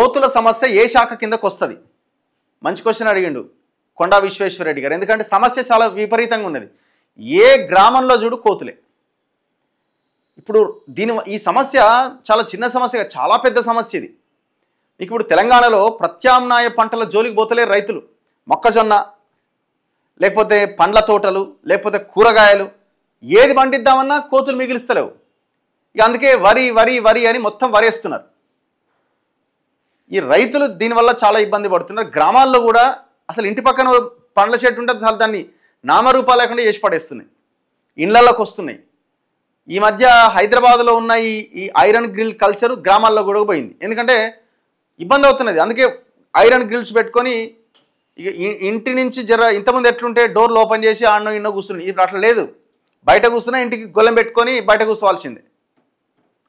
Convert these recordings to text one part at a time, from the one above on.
కోతుల సమస్య ఏ శాఖ కిందకు వస్తుంది? మంచి క్వశ్చన్ అడిగిండు కొండా విశ్వేశ్వరరెడ్డి గారు. ఎందుకంటే సమస్య చాలా విపరీతంగా ఉన్నది. ఏ గ్రామంలో చూడు కోతులే. ఇప్పుడు ఈ సమస్య చాలా చిన్న సమస్య, చాలా పెద్ద సమస్య ఇది. ఇప్పుడు తెలంగాణలో ప్రత్యామ్నాయ పంటల జోలికి పోతలేరు రైతులు. మొక్కజొన్న, లేకపోతే పండ్ల తోటలు, లేకపోతే కూరగాయలు, ఏది పండిద్దామన్నా కోతులు మిగిలిస్తలేవు. ఇక అందుకే వరి వరి వరి అని మొత్తం వరేస్తున్నారు. ఈ రైతులు దీనివల్ల చాలా ఇబ్బంది పడుతున్నారు. గ్రామాల్లో కూడా అసలు ఇంటి పక్కన పండ్ల చెట్టు ఉంటే అసలు దాన్ని నామరూపా లేకుండా చేసి పడేస్తున్నాయి, ఇళ్లలోకి వస్తున్నాయి. ఈ మధ్య హైదరాబాద్లో ఉన్న ఈ ఐరన్ గ్రిల్ కల్చరు గ్రామాల్లో కూడా పోయింది. ఎందుకంటే ఇబ్బంది అవుతున్నది. అందుకే ఐరన్ గ్రిల్స్ పెట్టుకొని ఇక ఇంటి నుంచి ఇంతమంది ఎట్లుంటే డోర్లు ఓపెన్ చేసి ఆడనో ఇన్నో కూర్చుని, ఇప్పుడు అట్లా లేదు. బయట కూర్చున్నా ఇంటికి గొల్లెం పెట్టుకొని బయట కూర్చోవాల్సిందే.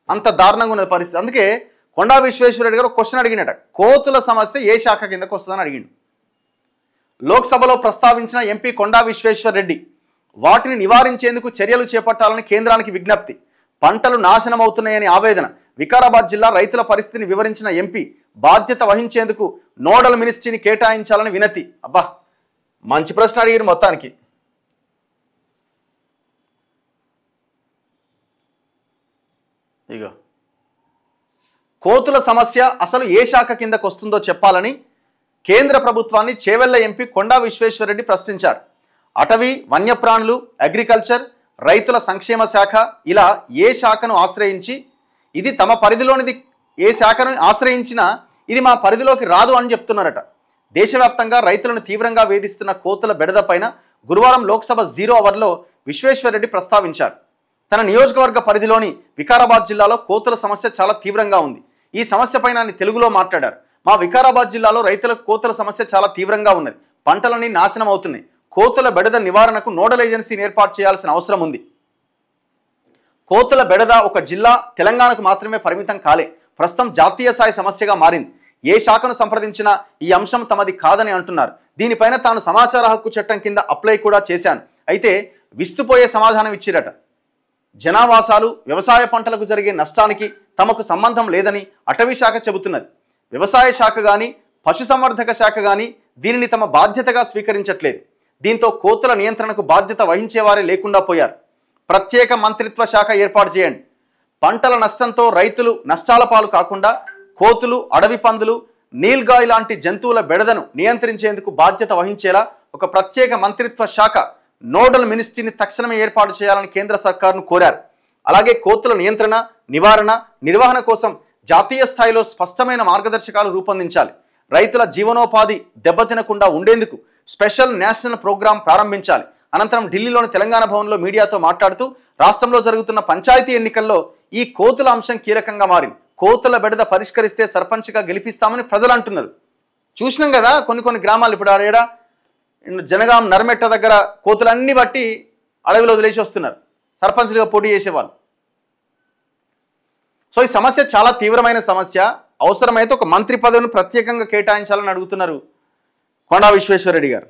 అంత దారుణంగా ఉన్నది పరిస్థితి. అందుకే కొండా విశ్వేశ్వరరెడ్డి గారు క్వశ్చన్ అడిగినట, కోతుల సమస్య ఏ శాఖ కిందకు వస్తుందని అడిగిండు. లోక్సభలో ప్రస్తావించిన ఎంపీ కొండా విశ్వేశ్వరరెడ్డి వాటిని నివారించేందుకు చర్యలు చేపట్టాలని కేంద్రానికి విజ్ఞప్తి. పంటలు నాశనం అవుతున్నాయని ఆవేదన. వికారాబాద్ జిల్లా రైతుల పరిస్థితిని వివరించిన ఎంపీ బాధ్యత వహించేందుకు నోడల్ మినిస్ట్రీని కేటాయించాలని వినతి. అబ్బా, మంచి ప్రశ్న అడిగారు మొత్తానికి. ఇగో కోతుల సమస్య అసలు ఏ శాఖ కిందకు వస్తుందో చెప్పాలని కేంద్ర ప్రభుత్వాన్ని చేవెళ్ల ఎంపీ కొండా విశ్వేశ్వరరెడ్డి ప్రశ్నించారు. అటవీ, వన్యప్రాణులు, అగ్రికల్చర్, రైతుల సంక్షేమ శాఖ ఇలా ఏ శాఖను ఆశ్రయించి ఇది తమ పరిధిలోనిది, ఏ శాఖను ఆశ్రయించినా ఇది మా పరిధిలోకి రాదు అని చెప్తున్నారట. దేశవ్యాప్తంగా రైతులను తీవ్రంగా వేధిస్తున్న కోతుల బెడద పైన గురువారం లోక్సభ 0 అవర్లో విశ్వేశ్వరరెడ్డి ప్రస్తావించారు. తన నియోజకవర్గ పరిధిలోని వికారాబాద్ జిల్లాలో కోతుల సమస్య చాలా తీవ్రంగా ఉంది. ఈ సమస్య పైన ఆయన తెలుగులో మాట్లాడారు. మా వికారాబాద్ జిల్లాలో రైతులకు కోతుల సమస్య చాలా తీవ్రంగా ఉన్నది. పంటలన్నీ నాశనం అవుతున్నాయి. కోతుల బెడద నివారణకు నోడల్ ఏజెన్సీని ఏర్పాటు చేయాల్సిన అవసరం ఉంది. కోతుల బెడద ఒక జిల్లా తెలంగాణకు మాత్రమే పరిమితం కాలే, ప్రస్తుతం జాతీయ స్థాయి సమస్యగా మారింది. ఏ శాఖను సంప్రదించినా ఈ అంశం తమది కాదని అంటున్నారు. దీనిపైన తాను సమాచార హక్కు చట్టం కింద అప్లై కూడా చేశాను. అయితే విస్తుపోయే సమాధానం ఇచ్చిరట. జనావాసాలు, వ్యవసాయ పంటలకు జరిగే నష్టానికి తమకు సంబంధం లేదని అటవీ శాఖ చెబుతున్నది. వ్యవసాయ శాఖ కానీ పశుసంవర్ధక శాఖ కానీ దీనిని తమ బాధ్యతగా స్వీకరించట్లేదు. దీంతో కోతుల నియంత్రణకు బాధ్యత వహించేవారే లేకుండా పోయారు. ప్రత్యేక మంత్రిత్వ శాఖ ఏర్పాటు చేయండి. పంటల నష్టంతో రైతులు నష్టాల పాలు కాకుండా కోతులు, అడవి పందులు, నీల్గాయ్ లాంటి జంతువుల బెడదను నియంత్రించేందుకు బాధ్యత వహించేలా ఒక ప్రత్యేక మంత్రిత్వ శాఖ నోడల్ మినిస్ట్రీని తక్షణమే ఏర్పాటు చేయాలని కేంద్ర సర్కారును కోరారు. అలాగే కోతుల నియంత్రణ, నివారణ, నిర్వహణ కోసం జాతీయ స్థాయిలో స్పష్టమైన మార్గదర్శకాలు రూపొందించాలి. రైతుల జీవనోపాధి దెబ్బతినకుండా ఉండేందుకు స్పెషల్ నేషనల్ ప్రోగ్రాం ప్రారంభించాలి. అనంతరం ఢిల్లీలోని తెలంగాణ భవన్లో మీడియాతో మాట్లాడుతూ రాష్ట్రంలో జరుగుతున్న పంచాయతీ ఎన్నికల్లో ఈ కోతుల అంశం కీలకంగా మారింది. కోతుల బెడద పరిష్కరిస్తే సర్పంచ్గా గెలిపిస్తామని ప్రజలు అంటున్నారు. చూసినాం కదా కొన్ని గ్రామాలు. ఇప్పుడు ఆడ జనగాం నర్మెట్ట దగ్గర కోతులన్నీ బట్టి అడవిలో వదిలేసి వస్తున్నారు సర్పంచ్లుగా పోటీ చేసేవాళ్ళు. సో ఈ సమస్య చాలా తీవ్రమైన సమస్య. అవసరమైతే ఒక మంత్రి పదవిని ప్రత్యేకంగా కేటాయించాలని అడుగుతున్నారు కొండా విశ్వేశ్వరరెడ్డి గారు.